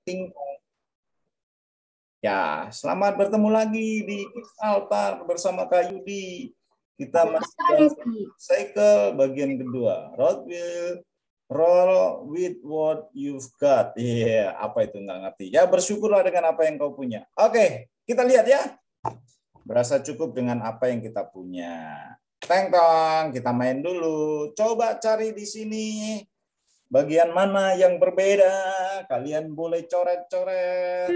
ting. Ya, selamat bertemu lagi di Altar bersama Kak Yudi. Kita masih bahas cycle bagian kedua. Roll with what you've got. Iya, apa itu nggak ngerti. Ya, bersyukurlah dengan apa yang kau punya. Oke, kita lihat ya. Berasa cukup dengan apa yang kita punya. Teng tong, kita main dulu. Coba cari di sini bagian mana yang berbeda. Kalian boleh coret-coret.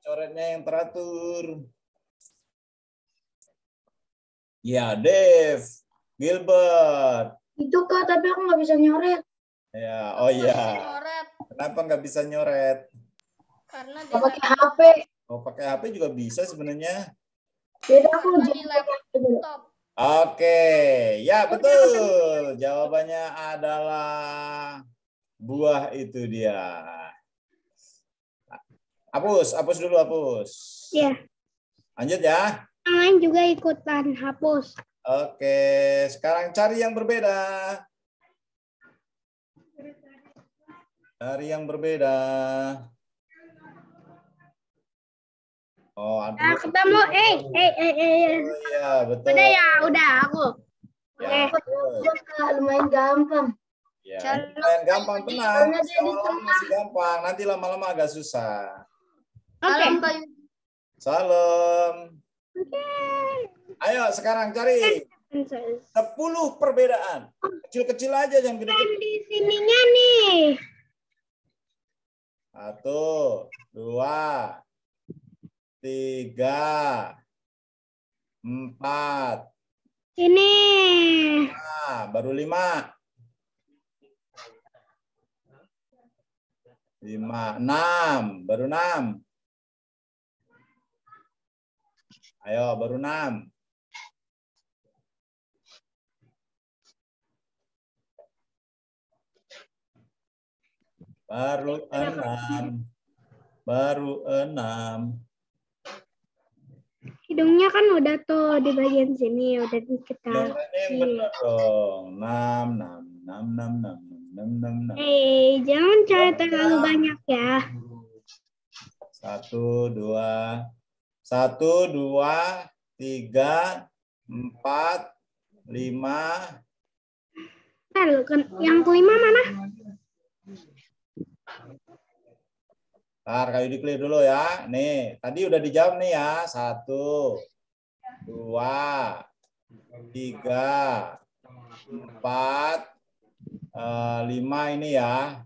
Coretnya yang teratur. Ya, Dave, Gilbert. Itu Kak, tapi aku nggak bisa nyoret. Ya, oh iya. Kenapa nggak bisa nyoret? Karena Nggak pakai HP. Oh, pakai HP juga bisa sebenarnya. Beda aku di laptop. Oke, ya betul. Jawabannya adalah buah itu dia. Hapus dulu, hapus. Iya. Lanjut ya. Yang lain juga ikutan hapus. Oke, sekarang cari yang berbeda. Cari yang berbeda. Oh, Nah, ketemu. Oh iya, betul. Udah ya, udah aku. Ya, Lumayan gampang. ya, lumayan gampang, tenang. Awal-awal masih gampang, nanti lama-lama agak susah. Oke. Salam. Oke. Ayo sekarang cari 10 perbedaan. Kecil-kecil aja, jangan gede-gede. Di sininya nih. 1, 2, 3, 4. Ini. Nah, baru 5. 6, baru 6. Ayo, baru 6. Baru 6. Baru 6. Hidungnya kan udah tuh di bagian sini, udah kita. Yang benar dong. 6, 6. Jangan cari terlalu banyak ya. 1, 2, 3, 4, 5. Yang kelima mana? Ntar kayu di clear dulu ya. Nih, tadi udah dijawab nih ya. 1, 2, 3, 4, 5 ini ya.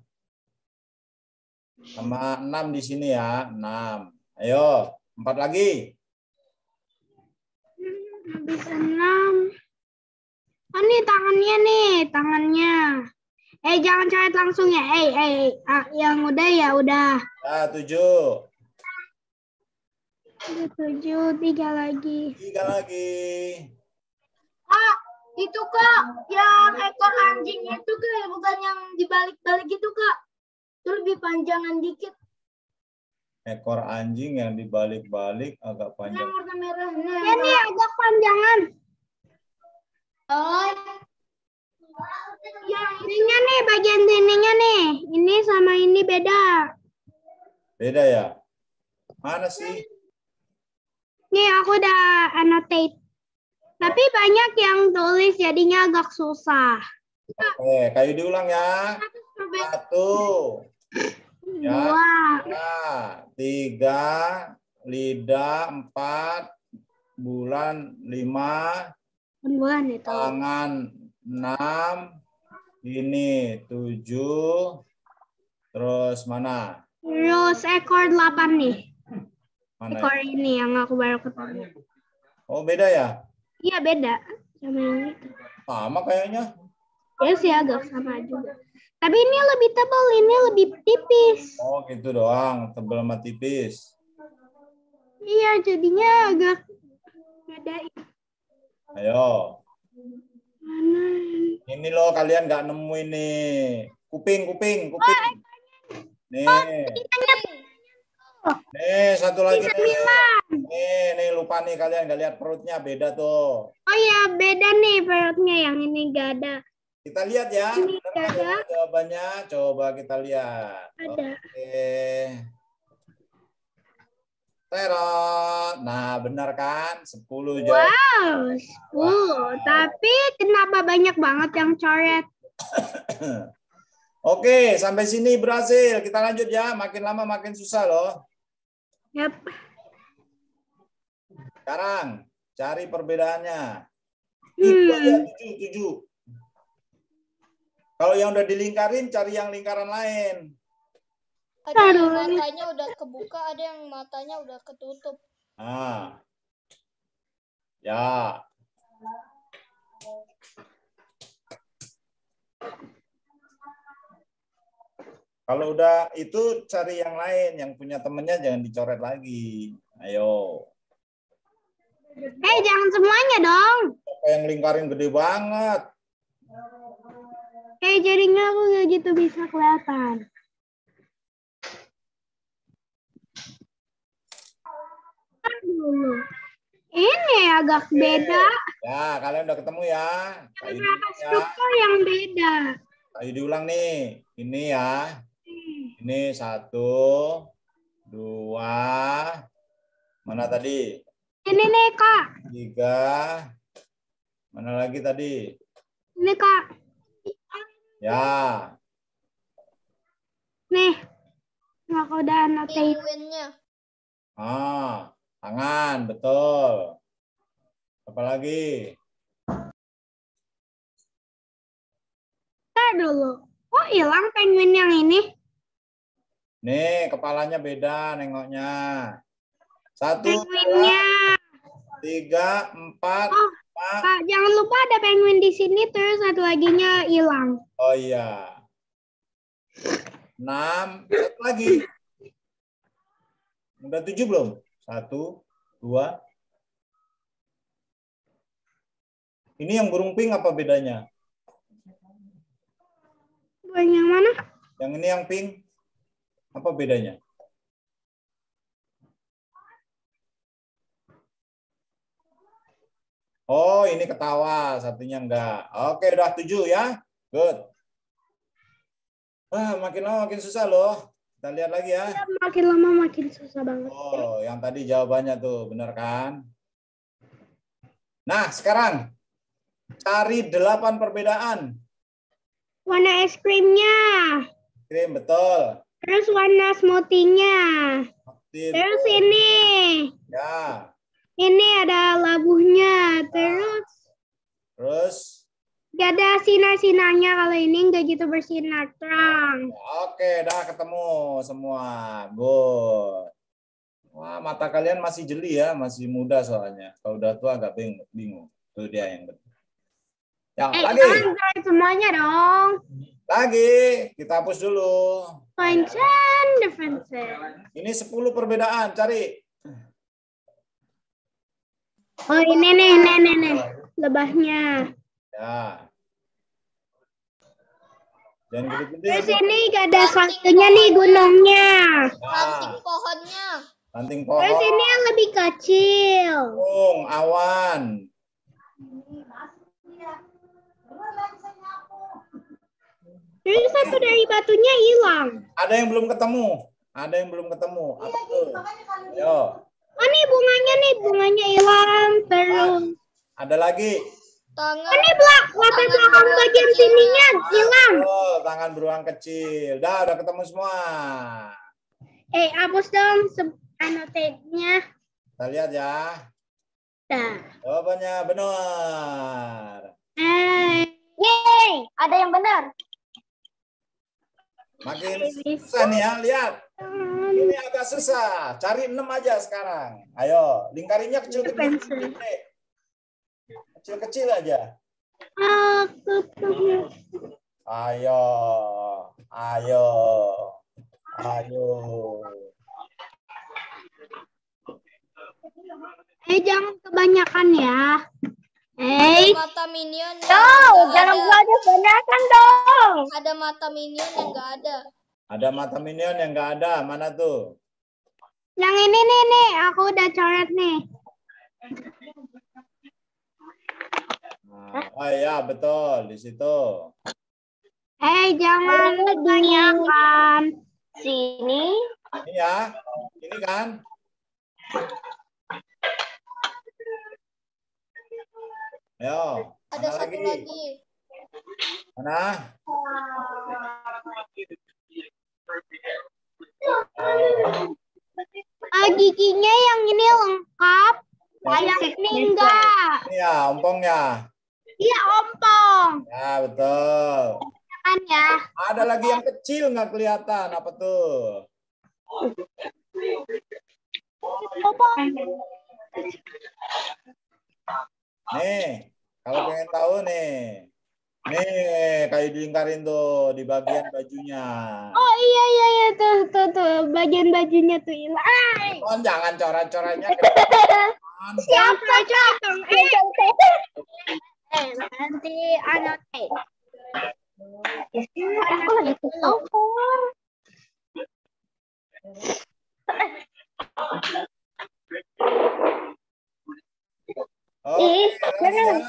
Sama 6 di sini ya. 6. Ayo, 4 lagi. Habis 6. Oh, nih tangannya. Jangan coret langsung ya. Yang udah ya udah. Ya, 7. Udah 7, 3 lagi. 3 lagi. Kak, itu Kak, yang ekor anjing itu Kak, bukan yang dibalik-balik itu Kak. Itu lebih panjangan dikit. Ekor anjing yang dibalik-balik agak panjang. Yang warna merah. Ya nih agak panjangan. Oh. Yang ininya nih, bagian sininya nih. Ini sama ini beda. Beda ya? Mana sih? Nih aku udah annotate. Tapi banyak yang tulis jadinya agak susah. Oke, kayu diulang ya. 1. Ya. 2, 3, lidah 4, bulan 5, bulan itu. tangan 6, ini 7, terus mana? Terus ekor 8 nih. Mana Ekor ya? ini yang aku baru ketemu. Oh, beda ya? Iya beda sama yang itu. Sama kayaknya. Ya sih agak sama juga. Tapi ini lebih tebal, ini lebih tipis. Oh, gitu doang, tebal sama tipis. Iya, jadinya agak beda. Ayo. Mana? Ini loh, kalian nggak nemu ini. Kuping. Nih. Nih, satu lagi nih. Nih, lupa nih kalian nggak lihat perutnya, beda tuh. Oh ya, beda nih perutnya, yang ini nggak ada. Kita lihat ya. Ini nggak ada. Jawabannya, coba kita lihat. Ada. Oke. Terot. Nah, benar kan? 10 jawaban. Wow, 10. Tapi kenapa banyak banget yang coret? Oke, sampai sini berhasil. Kita lanjut ya. Makin lama makin susah loh. Yap. Sekarang cari perbedaannya. Itu aja 7. Kalau yang udah dilingkarin, cari yang lingkaran lain. Ada yang matanya udah kebuka, ada yang matanya udah ketutup. Nah. Ya. Kalau udah itu cari yang lain, yang punya temennya jangan dicoret lagi. Ayo. Jangan semuanya dong. Apa yang lingkarin gede banget? Jadinya aku gak gitu bisa kelihatan. Aduh. Ini agak beda. Ya, kalian udah ketemu ya. Beberapa struktur yang beda. Ayo diulang nih. Ini ya. Ini 1, 2. Mana tadi? Ini nih, Kak. 3. Mana lagi tadi? Ini, Kak. Ya. Nih. Aku udah anotain. Penguinnya. Tangan, betul. Apa lagi? Ntar dulu. Kok hilang penguin yang ini? Nih, kepalanya beda nengoknya. 1, Penguinnya. 2, 3, 4, 5. Kak, jangan lupa ada penguin di sini, terus satu laginya hilang. Oh iya. 6, satu lagi. Udah 7 belum? 1, 2. Ini yang burung pink apa bedanya? Yang mana? Yang ini yang pink. Apa bedanya? Oh, ini ketawa, satunya enggak. Oke, udah 7 ya. Good. Makin lama makin susah loh. Kita lihat lagi ya. Makin lama makin susah banget. Oh, yang tadi jawabannya tuh, benar kan? Nah, sekarang cari 8 perbedaan. Warna es krimnya. Krim, betul. Terus warna smoothie-nya. Terus ini. Ya. Ini ada labuhnya. Terus gak ada sinar-sinarnya, kalau ini nggak gitu bersinar terang. Oke, dah ketemu semua. Good. Wah, mata kalian masih jeli ya, masih muda soalnya. Kalau udah tua agak bingung. Itu dia yang betul. Ya, lagi. Jangan semuanya dong. Lagi, kita hapus dulu. Points and differences. Ini 10 perbedaan, cari. Oh, ini nih. Lebahnya. Ya. Jangan gede-gede. Terus ini gak ada satunya nih, gunungnya. Ranting pohonnya. Ranting pohon. Terus ini yang lebih kecil. Awan. Terus satu dari batunya hilang. Ada yang belum ketemu. Apa tuh? Ayo. Oh, nih bunganya hilang. Terus. Ada lagi. Tangan. Oh, ini latar belakang bagian sininya hilang. Oh, tangan beruang kecil. Udah ketemu semua. Hapus dong annotate-nya. Kita lihat ya. Dah. Jawabannya benar. Yeay, ada yang benar. Makin susah nih ya, lihat. Ini agak susah. Cari 6 aja sekarang. Ayo, lingkarinnya kecil-kecil. Kecil-kecil aja. Ayo. Jangan kebanyakan ya. Mata minion yang jangan kebanyakan dong. ada mata minion yang nggak ada. Ada mata minion yang nggak ada. Mana tuh? Yang ini nih. Aku udah coret nih. Oh iya, betul. Di situ. Jangan kebanyakan. Sini. Ini ya. Ini kan. Ayo, Ada mana satu lagi. Mana? Giginya yang ini lengkap. Yang ini enggak. Ini ya, ompongnya. Iya, ompong. Ya, betul. Kan ya. Ada lagi yang kecil nggak kelihatan. Apa tuh? Ompong. Nih, kalau pengen tahu nih. Nih, kayak dilingkarin tuh di bagian bajunya. Oh iya tuh bagian bajunya tuh hilang. Oh, jangan coret-coretnya. Siapa cakang? Nanti anak aku lagi kesel. Oke, lagi ya.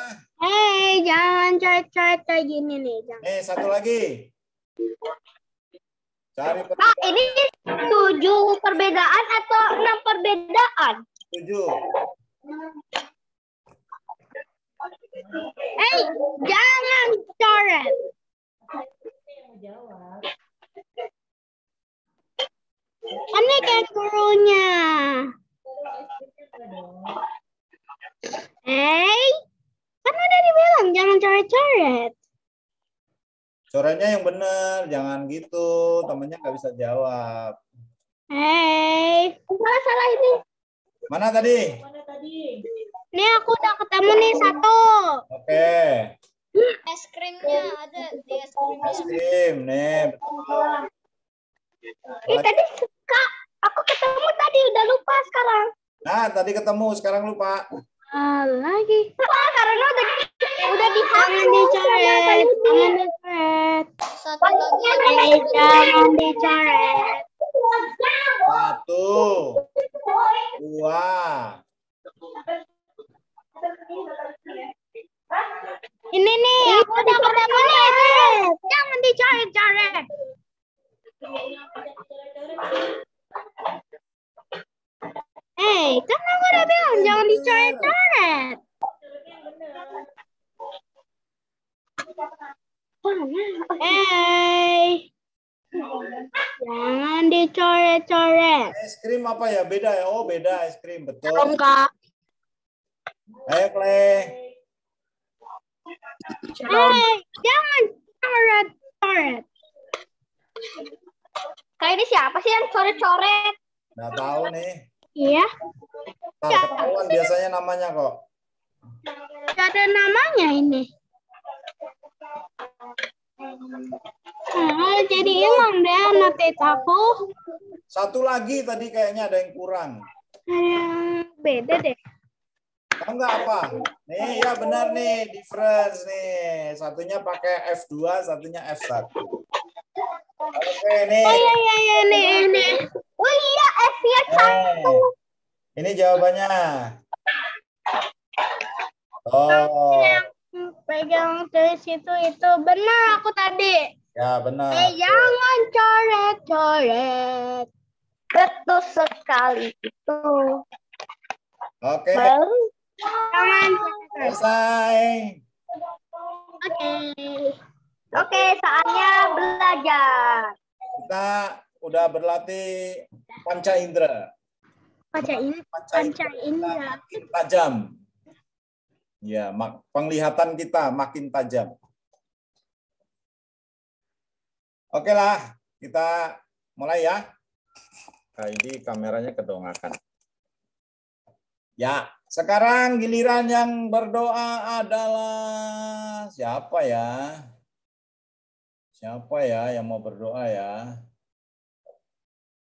Jangan coret-coret kayak gini nih. Jangan. Nih, satu lagi. Cari Kak, ini 7 perbedaan atau 6 perbedaan? 7. Jangan coret. Ini kayak gurunya. Kan udah dibilang jangan coret-coret. Coretnya yang benar, jangan gitu. Temennya nggak bisa jawab. Salah ini. Mana tadi? Nih aku udah ketemu nih satu. Oke. Es krimnya ada di es krimnya. Es krim, nih. Betul. Tadi Kak, aku ketemu tadi udah lupa sekarang. Nah, tadi ketemu, sekarang lupa. Lagi. Karena udah dihapus. Jangan dicoret. Satu lagi. Jangan dicoret. 1, 2. Ini nih, aku udah ketemu nih. Jangan dicoret-coret. Kan aku udah bilang jangan dicoret-coret. Jangan dicoret-coret. Es krim apa ya? Beda ya? Oh, beda es krim. Betul. Enggak. Ayo, Clay. Jangan coret-coret. Kayak ini siapa sih yang coret-coret? Nggak tahu nih. Iya. Ntar ketahuan biasanya namanya kok. Gak ada namanya ini. Jadi hilang deh notit aku. Satu lagi tadi kayaknya ada yang kurang. Beda deh. Tahu nggak apa? Nih, ya benar nih, difference nih. Satunya pakai F2, satunya F1. Oke, nih. Oh iya nih. Oh iya, F-nya 1. Ini jawabannya. Oh. Pegang dari situ itu benar aku tadi. Ya, benar. Jangan coret-coret. Betul sekali itu. Oke. Jangan Selesai. Oke, saatnya belajar. Kita udah berlatih panca indera. Panca indera. Makin tajam. Ya, penglihatan kita makin tajam. Oke lah, kita mulai ya. Nah, ini kameranya kedongakan. Ya, sekarang giliran yang berdoa adalah siapa ya? Siapa ya yang mau berdoa ya?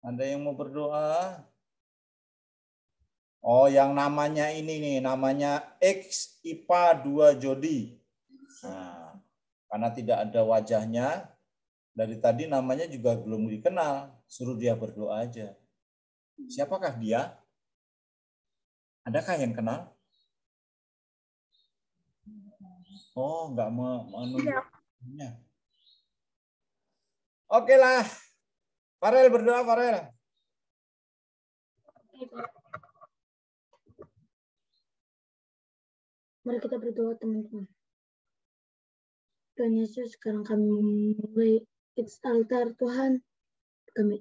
Ada yang mau berdoa? Oh, yang namanya ini nih, namanya X IPA 2 Jody. Nah, karena tidak ada wajahnya, dari tadi namanya juga belum dikenal, suruh dia berdoa aja. Siapakah dia? Adakah yang kenal? Oh, nggak mau menunjukkannya. Oke lah. Farel berdoa, Farel. Mari kita berdoa, teman-teman. Tuhan Yesus, sekarang kami memulai Kids Altar, Tuhan.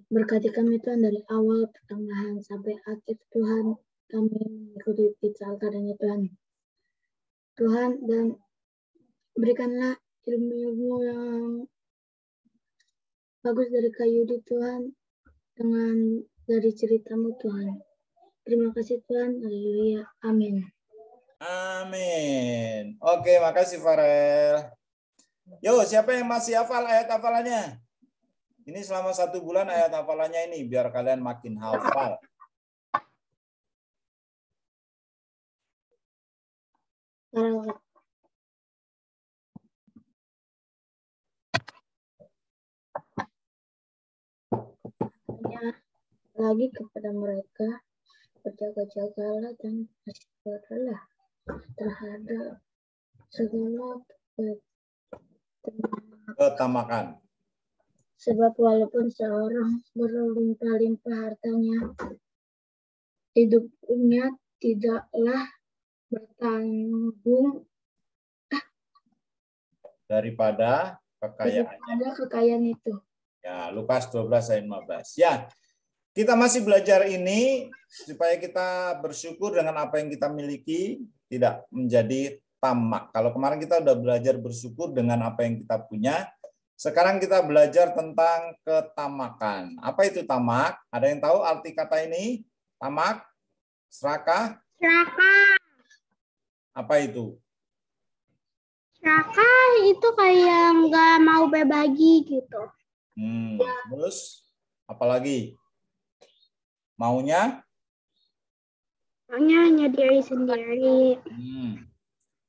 Berkati kami, Tuhan, dari awal, pertengahan, sampai akhir, Tuhan. Kami mengikuti Kids Altar ini, Tuhan. Tuhan, dan berikanlah ilmu-ilmu yang bagus dari Kak Yudi, Tuhan, dengan dari ceritamu, Tuhan. Terima kasih, Tuhan. Haleluya. Amin. Amin. Oke, makasih Farel. Yo, siapa yang masih hafal ayat hafalannya? Ini selama 1 bulan ayat hafalannya ini, biar kalian makin hafal. Hanya lagi kepada mereka, berjaga-jagalah dan waspadahlah terhadap segala Ketamakan. sebab walaupun seorang berlimpah-limpah hartanya, hidupnya tidaklah bertanggung Daripada kekayaannya. kekayaan itu. Ya, Lukas 12 ayat 15. Ya, kita masih belajar ini supaya kita bersyukur dengan apa yang kita miliki, tidak menjadi tamak. Kalau kemarin kita udah belajar bersyukur dengan apa yang kita punya, sekarang kita belajar tentang ketamakan. Apa itu tamak? Ada yang tahu arti kata ini? Tamak? Serakah? Serakah. Apa itu? Serakah itu kayak nggak mau berbagi gitu. Terus apalagi? Maunya Hanya diri sendiri.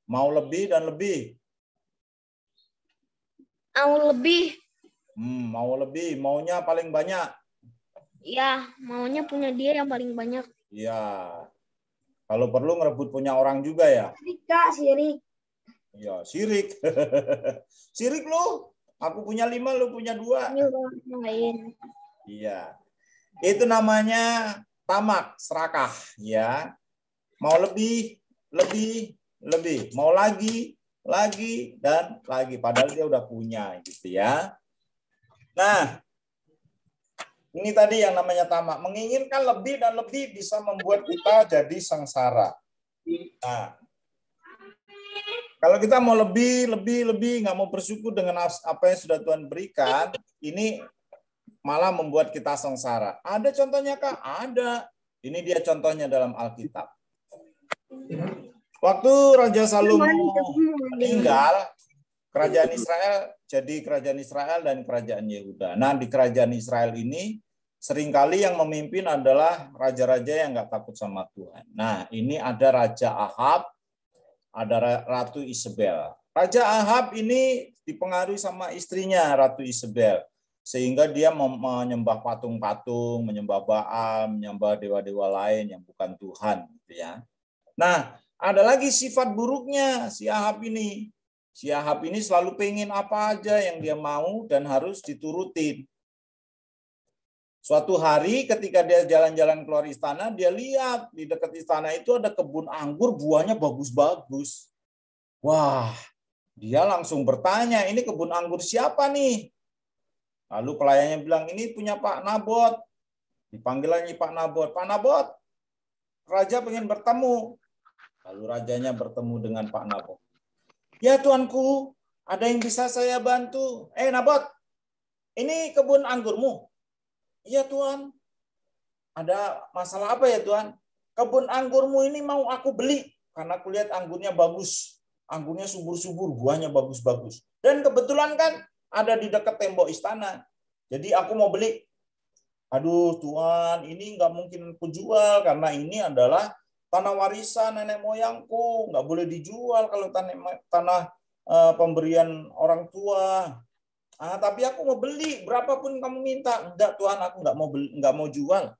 Mau lebih dan lebih. Mau lebih. Mau lebih, maunya paling banyak. Ya, maunya punya dia yang paling banyak. Iya. Kalau perlu ngerebut punya orang juga ya. Sirik, Kak, sirik. Iya, sirik. Sirik lu. Aku punya 5, lu punya 2. Ini orang lain. Iya. Itu namanya tamak, serakah, ya. Mau lebih, lebih, lebih. Mau lagi, dan lagi. Padahal dia udah punya, gitu ya. Nah, ini tadi yang namanya tamak. Menginginkan lebih dan lebih bisa membuat kita jadi sengsara. Nah, kalau kita mau lebih, nggak mau bersyukur dengan apa yang sudah Tuhan berikan, ini malah membuat kita sengsara. Ada contohnya, Kak? Ada. Ini dia contohnya dalam Alkitab. Waktu Raja Salomo meninggal, kerajaan Israel jadi kerajaan Israel dan kerajaan Yehuda. Nah, di kerajaan Israel ini seringkali yang memimpin adalah raja-raja yang nggak takut sama Tuhan. Nah, ini ada Raja Ahab, ada Ratu Isabel. Raja Ahab ini dipengaruhi sama istrinya, Ratu Isabel. Sehingga dia menyembah patung-patung, menyembah Baal, menyembah dewa-dewa lain yang bukan Tuhan. Gitu ya. Nah, ada lagi sifat buruknya si Ahab ini. Si Ahab ini selalu pengen apa aja yang dia mau dan harus diturutin. Suatu hari ketika dia jalan-jalan keluar istana, dia lihat di dekat istana itu ada kebun anggur, buahnya bagus-bagus. Wah, dia langsung bertanya, ini kebun anggur siapa nih? Lalu pelayannya bilang, ini punya Pak Nabot. Dipanggil lagi Pak Nabot. Pak Nabot, raja pengen bertemu. Lalu rajanya bertemu dengan Pak Nabot. Ya tuanku, ada yang bisa saya bantu? Nabot, ini kebun anggurmu? Iya Tuan. Ada masalah apa ya Tuan? Kebun anggurmu ini mau aku beli. Karena aku lihat anggurnya bagus. Anggurnya subur-subur, buahnya bagus-bagus. Dan kebetulan kan ada di dekat tembok istana. Jadi aku mau beli. Aduh Tuan, ini nggak mungkin aku jual. Karena ini adalah tanah warisan nenek moyangku. Nggak boleh dijual kalau tanah pemberian orang tua. Tapi aku mau beli, berapapun kamu minta. Enggak Tuhan, aku nggak mau jual.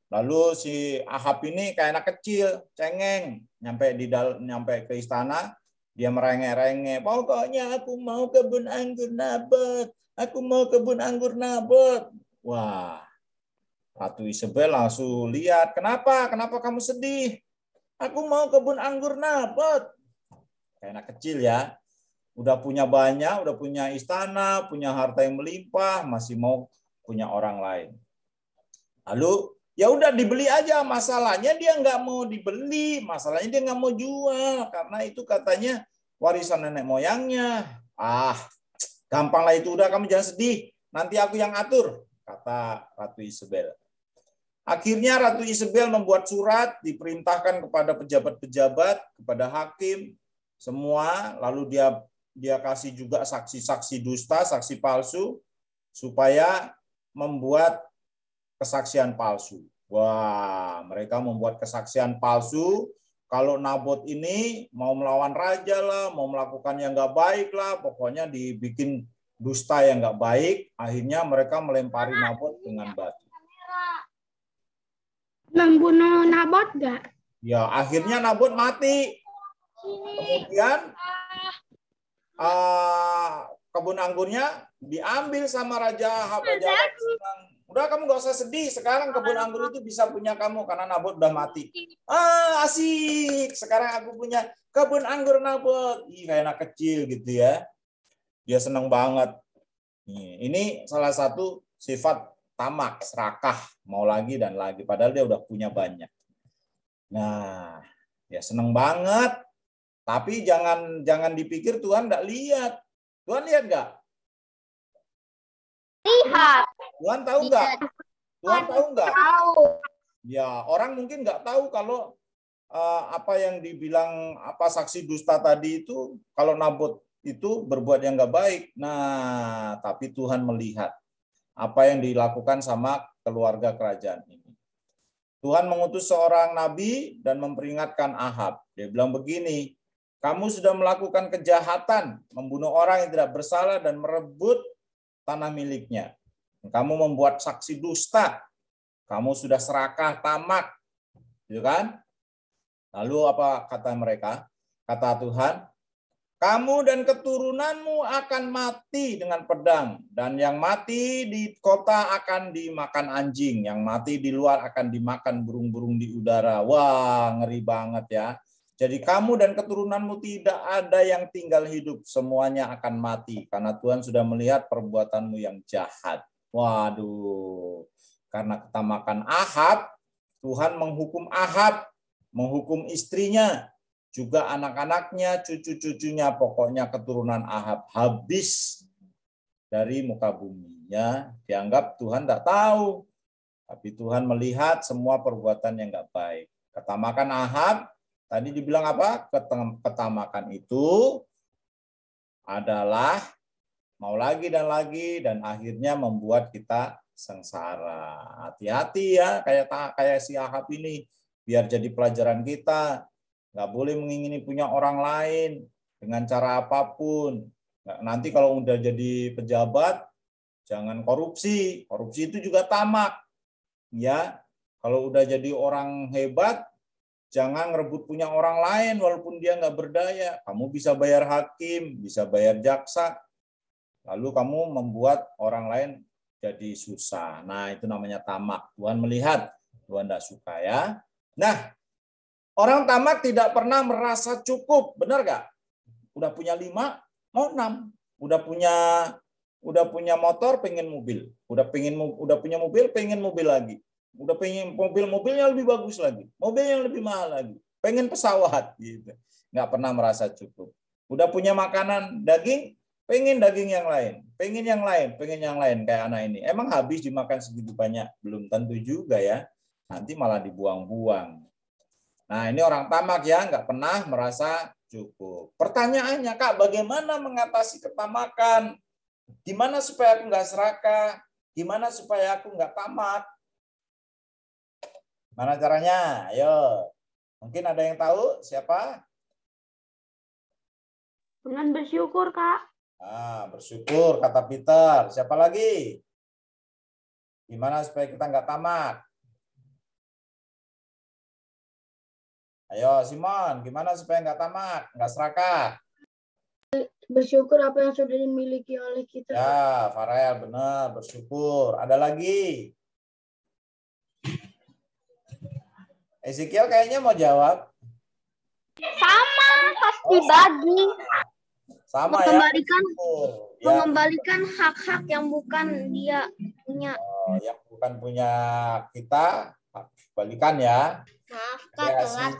Lalu si Ahab ini kayak anak kecil, cengeng, nyampe ke istana, dia merengek-rengek. Pokoknya aku mau kebun anggur Nabot. Aku mau kebun anggur Nabot. Wah, Ratu Isabel langsung lihat. Kenapa? Kenapa kamu sedih? Aku mau kebun anggur Nabot. Kayak anak kecil ya. Udah punya banyak, udah punya istana, punya harta yang melimpah, masih mau punya orang lain. Lalu ya udah dibeli aja. Masalahnya dia nggak mau dibeli, masalahnya dia nggak mau jual karena itu katanya warisan nenek moyangnya. Ah, gampang lah itu, udah kamu jangan sedih. Nanti aku yang atur, kata Ratu Isabel. Akhirnya Ratu Isabel membuat surat, diperintahkan kepada pejabat-pejabat, kepada hakim, semua. Lalu dia kasih juga saksi-saksi dusta, saksi palsu, supaya membuat kesaksian palsu. Wah, mereka membuat kesaksian palsu. Kalau Nabot ini mau melawan raja lah, mau melakukan yang nggak baik lah, pokoknya dibikin dusta yang nggak baik. Akhirnya mereka melempari Nabot dengan batu. Membunuh Nabot nggak? Ya, akhirnya Nabot mati. Kemudian kebun anggurnya diambil sama Raja Ahab. Raja Ahab senang. Udah kamu gak usah sedih. Sekarang kebun anggur itu bisa punya kamu karena Nabot udah mati. Asik. Sekarang aku punya kebun anggur Nabot. Ih, kayak anak kecil gitu ya. Dia senang banget. Ini salah satu sifat tamak, serakah, mau lagi dan lagi. Padahal dia udah punya banyak. Nah, ya senang banget. Tapi jangan dipikir Tuhan nggak lihat. Tuhan lihat nggak? Lihat. Tuhan tahu nggak? Tuhan tahu nggak? Tahu. Ya, orang mungkin nggak tahu kalau apa yang dibilang saksi dusta tadi itu, kalau Nabot itu berbuat yang nggak baik. Nah, tapi Tuhan melihat apa yang dilakukan sama keluarga kerajaan ini. Tuhan mengutus seorang nabi dan memperingatkan Ahab. Dia bilang begini, kamu sudah melakukan kejahatan, membunuh orang yang tidak bersalah dan merebut tanah miliknya. Kamu membuat saksi dusta. Kamu sudah serakah, tamak. Gitu kan? Lalu apa kata mereka? Kata Tuhan, kamu dan keturunanmu akan mati dengan pedang. Dan yang mati di kota akan dimakan anjing. Yang mati di luar akan dimakan burung-burung di udara. Wah, ngeri banget ya. Jadi kamu dan keturunanmu tidak ada yang tinggal hidup. Semuanya akan mati. Karena Tuhan sudah melihat perbuatanmu yang jahat. Waduh. Karena ketamakan Ahab, Tuhan menghukum Ahab. Menghukum istrinya. Juga anak-anaknya, cucu-cucunya. Pokoknya keturunan Ahab habis dari muka bumi. Ya, dianggap Tuhan tidak tahu. Tapi Tuhan melihat semua perbuatan yang nggak baik. Ketamakan Ahab, tadi dibilang apa? Ketamakan itu adalah mau lagi dan akhirnya membuat kita sengsara. Hati-hati ya, kayak si Ahab ini, biar jadi pelajaran kita. Nggak boleh mengingini punya orang lain dengan cara apapun. Nanti kalau udah jadi pejabat, jangan korupsi. Korupsi itu juga tamak. Ya, kalau udah jadi orang hebat, jangan ngerebut punya orang lain walaupun dia nggak berdaya. Kamu bisa bayar hakim, bisa bayar jaksa. Lalu kamu membuat orang lain jadi susah. Nah, itu namanya tamak. Tuhan melihat, Tuhan tidak suka ya. Nah, orang tamak tidak pernah merasa cukup, benar nggak? Udah punya 5, mau 6. Udah punya motor, pengen mobil. Udah punya mobil, pengen mobil lagi. Udah pengen mobilnya lebih bagus lagi. Mobil yang lebih mahal lagi. Pengen pesawat gitu. Nggak pernah merasa cukup. Udah punya makanan daging, pengen daging yang lain. Pengen yang lain kayak anak ini. Emang habis dimakan segitu banyak? Belum tentu juga ya. Nanti malah dibuang-buang. Nah, ini orang tamak ya, nggak pernah merasa cukup. Pertanyaannya, Kak, bagaimana mengatasi ketamakan? Gimana supaya aku nggak serakah? Gimana supaya aku nggak tamak? Mana caranya? Ayo. Mungkin ada yang tahu siapa? Dengan bersyukur, Kak. Bersyukur, kata Peter. Siapa lagi? Gimana supaya kita nggak tamak? Ayo, Simon. Gimana supaya nggak tamak? Nggak serakah? Bersyukur apa yang sudah dimiliki oleh kita. Ya, Farel, benar. Bersyukur. Ada lagi? Ezekiel kayaknya mau jawab. Sama, dibagi. Sama ya. Mengembalikan hak-hak yang bukan dia punya. Yang bukan punya kita, balikan ya. Maaf Kak, telat.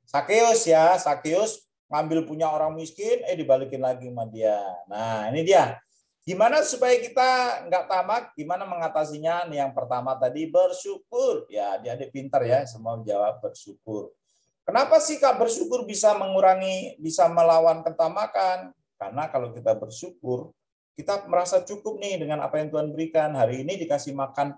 Sakeus ya, Sakeus ngambil punya orang miskin, dibalikin lagi sama dia. Nah, ini dia. Gimana supaya kita nggak tamak? Gimana mengatasinya? Yang pertama tadi bersyukur. Ya, adik-adik pintar ya, semua jawab bersyukur. Kenapa sih Kak bersyukur bisa melawan ketamakan? Karena kalau kita bersyukur, kita merasa cukup nih dengan apa yang Tuhan berikan. Hari ini dikasih makan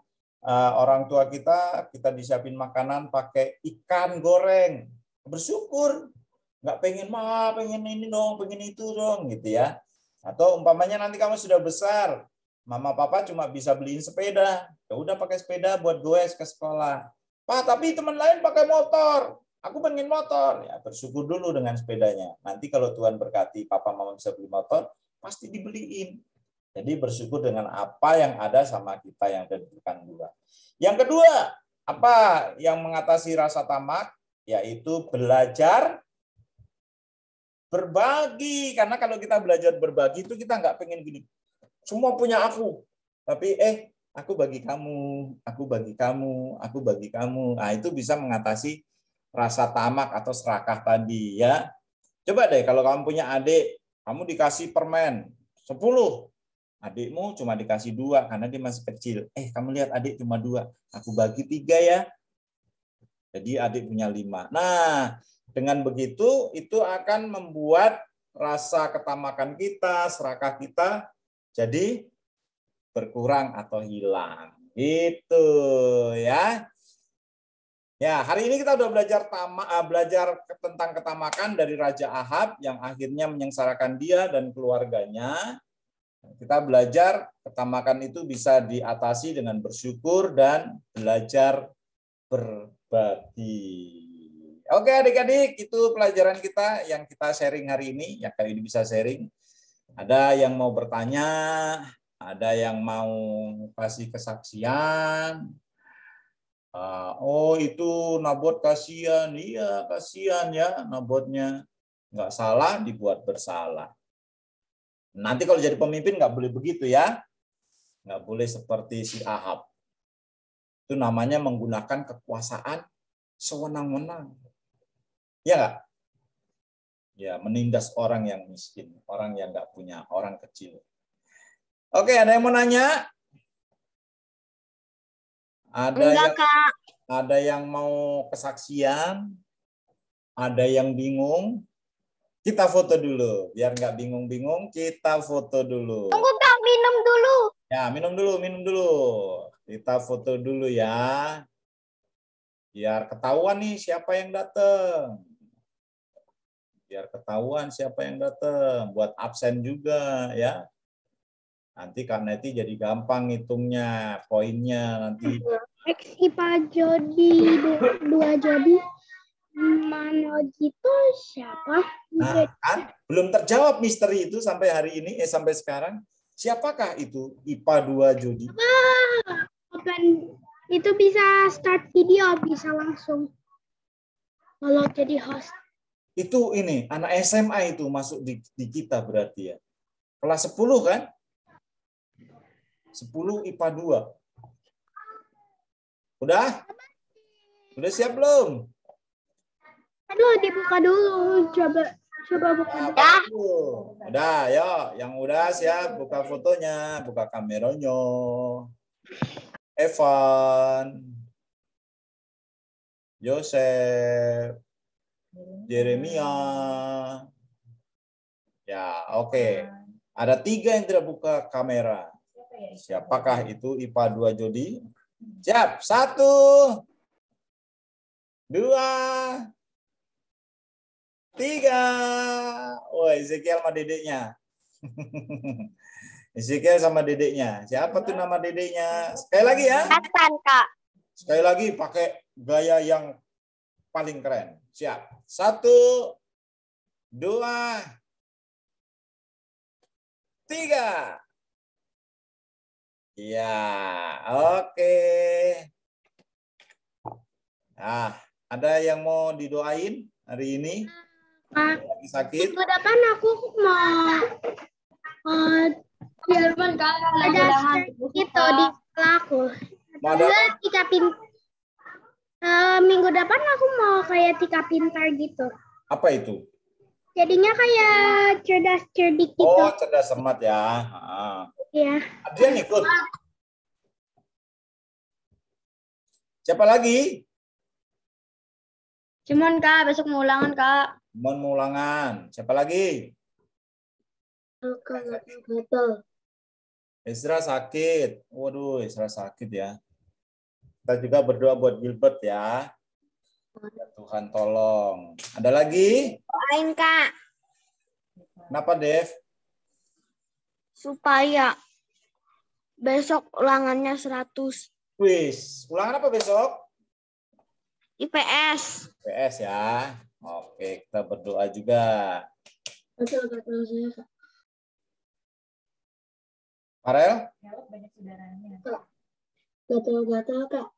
orang tua kita disiapin makanan pakai ikan goreng. Bersyukur. Nggak pengen ini dong, pengen itu dong, gitu ya. Atau umpamanya nanti kamu sudah besar, mama papa cuma bisa beliin sepeda. Ya udah pakai sepeda buat goes ke sekolah. Pak, tapi teman lain pakai motor. Aku pengen motor. Ya, bersyukur dulu dengan sepedanya. Nanti kalau Tuhan berkati papa mama bisa beli motor, pasti dibeliin. Jadi bersyukur dengan apa yang ada sama kita yang sudah diberikan dua. Yang kedua, apa yang mengatasi rasa tamak? Yaitu belajar berbagi. Karena kalau kita belajar berbagi itu kita nggak pengen gini. Semua punya aku. Tapi aku bagi kamu, aku bagi kamu, aku bagi kamu. Nah, itu bisa mengatasi rasa tamak atau serakah tadi ya. Coba deh kalau kamu punya adik, kamu dikasih permen 10. Adikmu cuma dikasih 2 karena dia masih kecil. Kamu lihat adik cuma 2, aku bagi 3 ya. Jadi adik punya 5. Nah, dengan begitu itu akan membuat rasa ketamakan kita, serakah kita jadi berkurang atau hilang. Gitu ya. Ya, hari ini kita udah belajar tentang ketamakan dari Raja Ahab yang akhirnya menyengsarakan dia dan keluarganya. Kita belajar ketamakan itu bisa diatasi dengan bersyukur dan belajar berbagi. Oke adik-adik, itu pelajaran kita yang kita sharing hari ini. Yang kali ini bisa sharing. Ada yang mau bertanya, ada yang mau kasih kesaksian. Itu Nabot kasihan. Iya, kasihan ya Nabotnya. Nggak salah, dibuat bersalah. Nanti kalau jadi pemimpin nggak boleh begitu ya. Nggak boleh seperti si Ahab. Itu namanya menggunakan kekuasaan sewenang-wenang. Ya nggak? Ya, menindas orang yang miskin, orang yang nggak punya, orang kecil. Oke, ada yang mau nanya? Ada yang mau kesaksian? Ada yang bingung? Kita foto dulu. Biar nggak bingung-bingung, kita foto dulu. Tunggu Kak, minum dulu. Ya, minum dulu. Kita foto dulu ya. Biar ketahuan nih siapa yang datang. Buat absen juga ya. Nanti Kak Neti jadi gampang ngitungnya, poinnya nanti. IPA Jodi 2 Jodi. Manojito siapa? Nah, kan belum terjawab misteri itu sampai hari ini, sampai sekarang. Siapakah itu IPA 2 Jodi? Itu bisa start video, bisa langsung. Kalau jadi host. Itu ini, anak SMA itu masuk di kita berarti ya. Kelas 10 kan? 10 IPA 2. Udah siap belum? Aduh, dibuka dulu. Coba buka. Udah, yuk. Yang udah siap, buka fotonya, buka kameranya. Evan, Joseph, Jeremia. Ya, oke. Ada 3 yang tidak buka kamera. Siapakah itu IPA 2 Jodi? Siap. 1, 2, 3. Woi, Ezekiel sama dedeknya. Ezekiel sama dedeknya. Siapa tuh nama dedeknya? Sekali lagi ya. Hasan, Kak. Sekali lagi pakai gaya yang paling keren. Siap. 1, 2, 3. Ya, oke. Nah, ada yang mau didoain hari ini? Lagi sakit? Minggu depan aku mau Jerman Kak, ada gitu di sekolah aku. Mau ada apa? Tika minggu depan aku mau kayak Tika Pintar gitu. Apa itu? Jadinya kayak cerdas-cerdik gitu. Oh, cerdas cermat ya. Iya. Adrian ikut. Siapa lagi? Cuman Kak, besok mau ulangan Kak. Mau ulangan. Siapa lagi? Gatal. Ezra sakit. Waduh, Ezra sakit ya. Kita juga berdoa buat Gilbert ya. Ya Tuhan tolong. Ada lagi? Doain Kak Kenapa, Dev? supaya besok ulangannya 100 Wis, ulangan apa besok? IPS. PS ya. Oke, kita berdoa juga. Gatal saya, Kak. Farel? Gatal, Kak.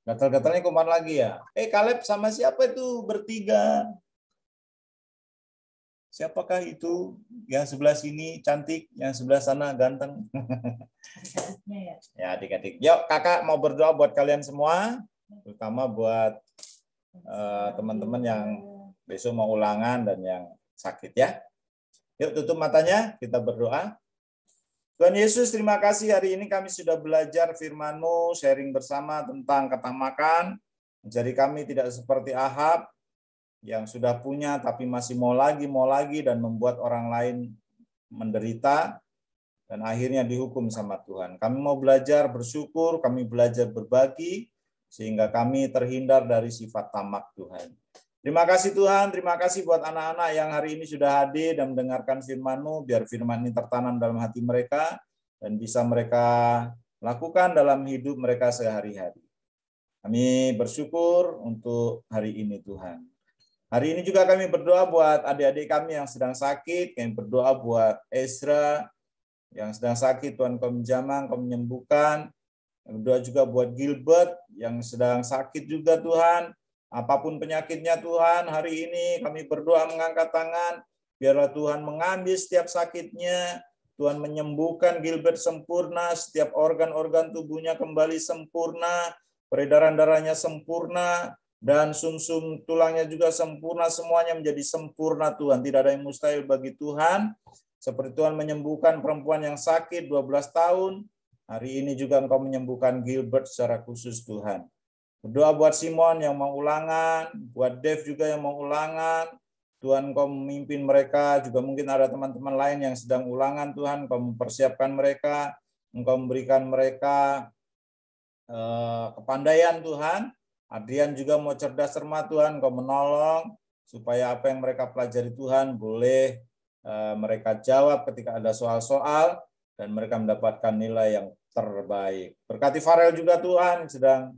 Gatal-gatalnya kuman lagi ya? Caleb sama siapa itu bertiga? Siapakah itu? Yang sebelah sini cantik, yang sebelah sana ganteng. Ya, adik-adik. Yuk, kakak mau berdoa buat kalian semua, terutama buat teman-teman yang besok mau ulangan dan yang sakit ya. Yuk, tutup matanya, kita berdoa. Tuhan Yesus, terima kasih hari ini kami sudah belajar firman-Mu, sharing bersama tentang ketamakan. Jadi kami tidak seperti Ahab yang sudah punya tapi masih mau lagi dan membuat orang lain menderita dan akhirnya dihukum sama Tuhan. Kami mau belajar bersyukur, kami belajar berbagi sehingga kami terhindar dari sifat tamak Tuhan. Terima kasih Tuhan, terima kasih buat anak-anak yang hari ini sudah hadir dan mendengarkan firman-Mu, biar firman ini tertanam dalam hati mereka dan bisa mereka lakukan dalam hidup mereka sehari-hari. Kami bersyukur untuk hari ini Tuhan. Hari ini juga kami berdoa buat adik-adik kami yang sedang sakit, kami berdoa buat Ezra yang sedang sakit, Tuhan Kau menjamah, Kau menyembuhkan. Kami berdoa juga buat Gilbert yang sedang sakit juga Tuhan. Apapun penyakitnya Tuhan, hari ini kami berdoa mengangkat tangan, biarlah Tuhan mengambil setiap sakitnya, Tuhan menyembuhkan Gilbert sempurna, setiap organ-organ tubuhnya kembali sempurna, peredaran darahnya sempurna, dan sumsum tulangnya juga sempurna, semuanya menjadi sempurna Tuhan. Tidak ada yang mustahil bagi Tuhan, seperti Tuhan menyembuhkan perempuan yang sakit 12 tahun, hari ini juga Engkau menyembuhkan Gilbert secara khusus Tuhan. Berdoa buat Simon yang mau ulangan, buat Dev juga yang mau ulangan. Tuhan Kau memimpin mereka, juga mungkin ada teman-teman lain yang sedang ulangan Tuhan, Kau mempersiapkan mereka, Engkau memberikan mereka kepandaian Tuhan. Adrian juga mau cerdas cermat Tuhan, Kau menolong supaya apa yang mereka pelajari Tuhan boleh mereka jawab ketika ada soal-soal dan mereka mendapatkan nilai yang terbaik. Berkati Farel juga Tuhan, sedang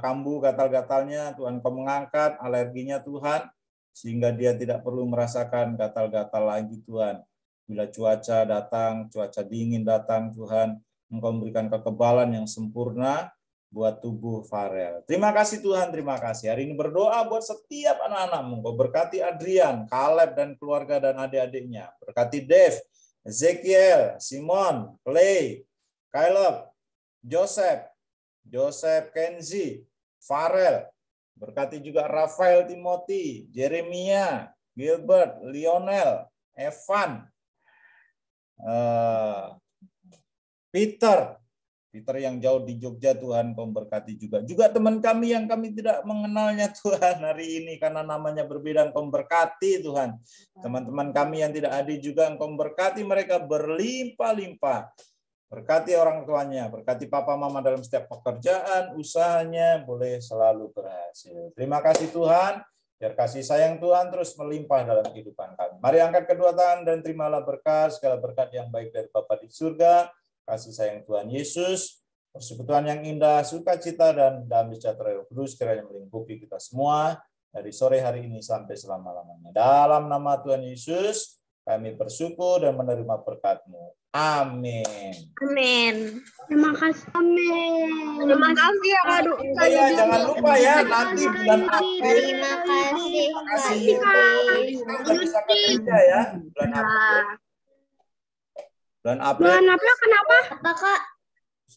kambuh gatal-gatalnya, Tuhan Kau mengangkat alerginya Tuhan, sehingga dia tidak perlu merasakan gatal-gatal lagi Tuhan. Bila cuaca datang, cuaca dingin datang Tuhan, Engkau memberikan kekebalan yang sempurna buat tubuh Farel. Terima kasih Tuhan, terima kasih. Hari ini berdoa buat setiap anak-anak-Mu. Engkau berkati Adrian, Caleb dan keluarga dan adik-adiknya. Berkati Dev, Ezekiel, Simon, Clay, Caleb, Joseph Kenzi, Farel, berkati juga Rafael Timothy, Jeremia, Gilbert, Lionel, Evan, Peter yang jauh di Jogja Tuhan Kau berkati juga. Juga teman kami yang kami tidak mengenalnya Tuhan hari ini karena namanya berbeda, Engkau berkati Tuhan. Teman-teman kami yang tidak hadir juga Engkau berkati mereka berlimpah-limpah. Berkati orang tuanya, berkati papa mama dalam setiap pekerjaan, usahanya boleh selalu berhasil. Terima kasih Tuhan, biar kasih sayang Tuhan terus melimpah dalam kehidupan kami. Mari angkat kedua tangan dan terimalah berkat, segala berkat yang baik dari Bapa di surga, kasih sayang Tuhan Yesus, persekutuan yang indah, sukacita dan damai sejahtera Roh Kudus kiranya melingkupi kita semua dari sore hari ini sampai selama-lamanya. Dalam nama Tuhan Yesus, Kami bersyukur dan menerima berkat-Mu. Amin. Amin. Terima kasih. Amin. Terima kasih ya Kak. Oh ya, jangan lupa ya, nanti bulan April. Terima kasih Kak Kasih Yudi. kita udah bisa ke gereja ya, bulan April. Bulan April. Bulan April kenapa? Apa Kak?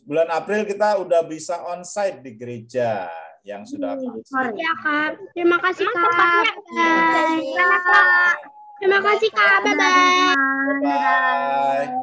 Bulan April kita udah bisa onsite di gereja yang sudah vaksin. Ya Kak. Terima kasih Kak. Bye. Terima kasih Kak. Bye-bye. Bye.